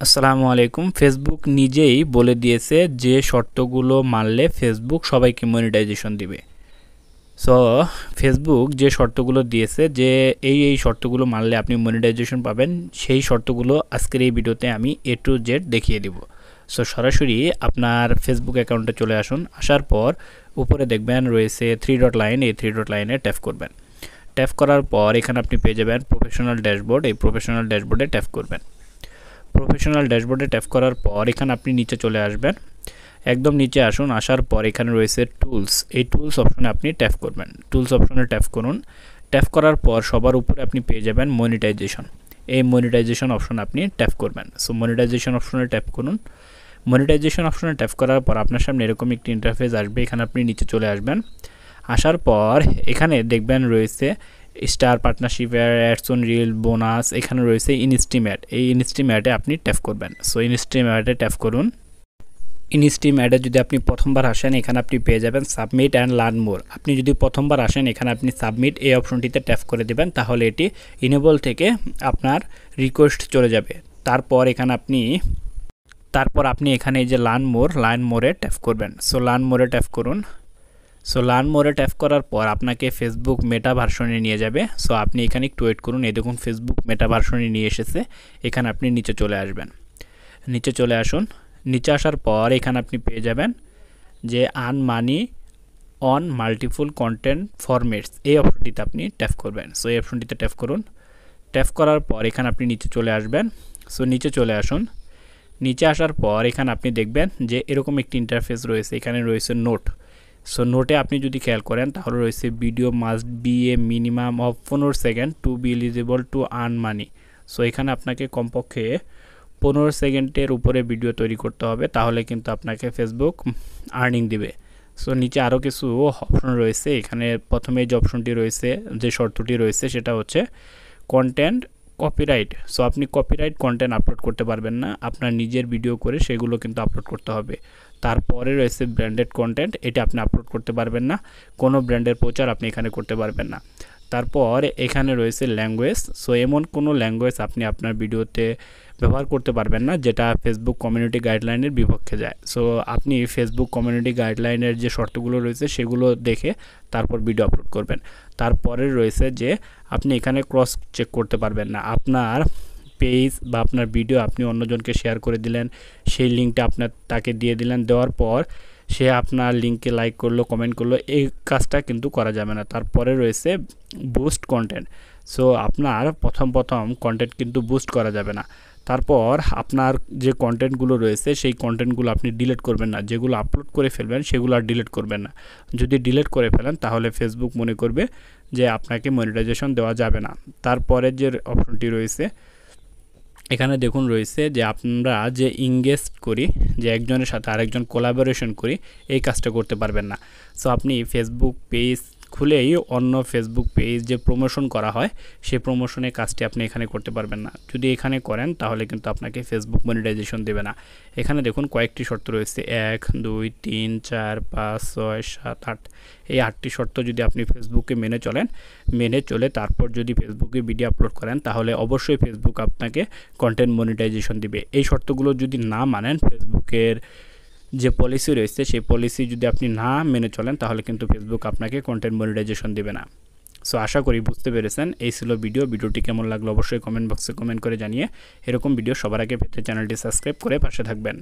আসসালামু আলাইকুম। ফেসবুক নিজেই বলে দিয়েছে যে শর্তগুলো মানলে ফেসবুক সবাইকে মনিটাইজেশন দিবে। সো ফেসবুক যে শর্তগুলো দিয়েছে যে এই শর্তগুলো মানলে আপনি মনিটাইজেশন পাবেন, সেই শর্তগুলো আজকের এই ভিডিওতে আমি A to Z দেখিয়ে দিব। সো সরাসরি আপনার ফেসবুক অ্যাকাউন্টে চলে আসুন। আসার পর উপরে দেখবেন রয়েছে 3 ডট লাইন, এই 3 ডট লাইনে ট্যাপ করবেন। ট্যাপ করার পর এখানে আপনি পেয়ে যাবেন প্রফেশনাল ড্যাশবোর্ড, এই প্রফেশনাল ড্যাশবোর্ডে ট্যাপ করবেন। প্রফেশনাল ড্যাশবোর্ডে ট্যাপ করার পর এখানে আপনি নিচে চলে আসবেন, একদম নিচে আসুন। আসার পর এখানে রয়েছে টুলস, এই টুলস অপশনে আপনি ট্যাপ করবেন। টুলস অপশনে ট্যাপ করুন। ট্যাপ করার পর সবার উপরে আপনি পেয়ে যাবেন মনিটাইজেশন, এই মনিটাইজেশন অপশন আপনি ট্যাপ করবেন। সো মনিটাইজেশন অপশনে ট্যাপ করুন। মনিটাইজেশন অপশনে ট্যাপ করার পর আপনার সামনে এরকম একটি ইন্টারফেস আসবে। এখানে আপনি নিচে চলে আসবেন। আসার পর এখানে দেখবেন রয়েছে star partnership, ads on reel, bonus, এখানে রয়েছে ইনস্টিমেট, এই ইনস্টিমেটে আপনি ট্যাপ করবেন। সো ইনস্টিমেটে ট্যাপ করুন। ইনস্টিমেটে যদি আপনি প্রথমবার আসেন এখানে আপনি পেয়ে যাবেন সাবমিট অ্যান্ড লার্ন মোর। আপনি যদি প্রথমবার আসেন এখানে আপনি সাবমিট এই অপশনটিতে ট্যাপ করে দেবেন, তাহলে এটি ইনেবল থেকে আপনার রিকোয়েস্ট চলে যাবে। তারপর আপনি এখানে এই যে লার্ন মোরে ট্যাপ করবেন। সো লার্ন মোরে ট্যাপ করুন। সো লার্ন মোরে ট্যাপ করার পর আপনাকে ফেসবুক মেটা ভার্সনে নিয়ে যাবে। সো আপনি এখানে একটু ওয়েট করুন। এই দেখুন ফেসবুক মেটা ভার্সনে নিয়ে এসেছে। এখানে আপনি নিচে চলে আসবেন, নিচে চলে আসুন। নিচে আসার পর এখানে আপনি পেয়ে যাবেন যে earn money on multiple content formats, এই অপশনটিতে আপনি ট্যাপ করবেন। সো এই অপশনটিতে ট্যাপ করুন। ট্যাপ করার পর এখানে আপনি নিচে চলে আসবেন। সো নিচে চলে আসুন। নিচে আসার পর এখানে আপনি দেখবেন যে এরকম একটি ইন্টারফেস রয়েছে, এখানে রয়েছে নোট। সো নোটে আপনি যদি খেয়াল করেন তাহলে রয়েছে video must be a minimum of 15 second to be eligible to earn money. So এখানে আপনাকে কমপক্ষে 15 সেকেন্ডের উপরে ভিডিও তৈরি করতে হবে, তাহলে কিন্তু আপনাকে ফেসবুক আর্নিং দিবে। সো নিচে আরও কিছু অপশন রয়েছে। এখানে প্রথমে যে অপশনটি রয়েছে, যে শর্তটি রয়েছে সেটা হচ্ছে কন্টেন্ট কপিরাইট। সো আপনি কপিরাইট কন্টেন্ট আপলোড করতে পারবেন না, আপনার নিজের ভিডিও করে সেগুলো কিন্তু আপলোড করতে হবে। তারপরে রয়েছে ব্র্যান্ডেড কন্টেন্ট, এটা আপনি আপলোড করতে পারবেন না, কোনো ব্র্যান্ডের প্রচার আপনি এখানে করতে পারবেন না। তারপর এখানে রয়েছে ল্যাঙ্গুয়েজ। সো এমন কোনো ল্যাঙ্গুয়েজ আপনি আপনার ভিডিওতে ব্যবহার করতে পারবেন না যেটা ফেসবুক কমিউনিটি গাইডলাইনের বিপক্ষে যায়। সো আপনি ফেসবুক কমিউনিটি গাইডলাইনের যে শর্তগুলো রয়েছে সেগুলো দেখে তারপর ভিডিও আপলোড করবেন। তারপরে রয়েছে যে আপনি এখানে ক্রস চেক করতে পারবেন না, আপনার পেজ বা আপনার ভিডিও আপনি অন্যজনকে শেয়ার করে দিলেন, সেই লিঙ্কটা তাকে দিয়ে দিলেন, দেওয়ার পর সে আপনার লিঙ্কে লাইক করলো, কমেন্ট করলো, এই কাজটা কিন্তু করা যাবে না। তারপরে রয়েছে বুস্ট কন্টেন্ট। সো আপনার প্রথম কন্টেন্ট কিন্তু বুস্ট করা যাবে না। তারপর আপনার যে কন্টেন্টগুলো রয়েছে সেই কন্টেন্টগুলো আপনি ডিলিট করবেন না, যেগুলো আপলোড করে ফেলবেন সেগুলো আর ডিলিট করবেন না। যদি ডিলিট করে ফেলেন তাহলে ফেসবুক মনে করবে যে আপনাকে মনিটাইজেশন দেওয়া যাবে না। তারপরে যে অপশনটি রয়েছে এখানে দেখুন রয়েছে যে আমরা যে ইংগেজ করি, যে একজনের সাথে আরেকজন কোলাবোরেশন করি, এই কাজটা করতে পারবেন না। সো আপনি ফেসবুক পেজ খুলেই অন্য ফেসবুক পেজ যে প্রমোশন করা হয় সেই প্রমোশনের কাজটি আপনি এখানে করতে পারবেন না। যদি এখানে করেন তাহলে কিন্তু আপনাকে ফেসবুক মনিটাইজেশন দেবে না। এখানে দেখুন কয়েকটি শর্ত রয়েছে, 1 2 3 4 5 6 7 8, এই 8টি শর্ত যদি আপনি ফেসবুকে মেনে চলে তারপর যদি ফেসবুকে ভিডিও আপলোড করেন তাহলে অবশ্যই ফেসবুক আপনাকে কন্টেন্ট মনিটাইজেশন দিবে। এই শর্তগুলো যদি না মানেন, ফেসবুকের যে পলিসি রয়েছে সেই পলিসি যদি আপনি না মেনে চলেন তাহলে কিন্তু ফেসবুক আপনাকে কন্টেন্ট মনিটাইজেশন দেবে না। সো আশা করি বুঝতে পেরেছেন। এই ছিল ভিডিওটি কেমন লাগলো অবশ্যই কমেন্ট বক্সে কমেন্ট করে জানিয়ে এরকম ভিডিও সবার আগে পেতে চ্যানেলটি সাবস্ক্রাইব করে পাশে থাকবেন।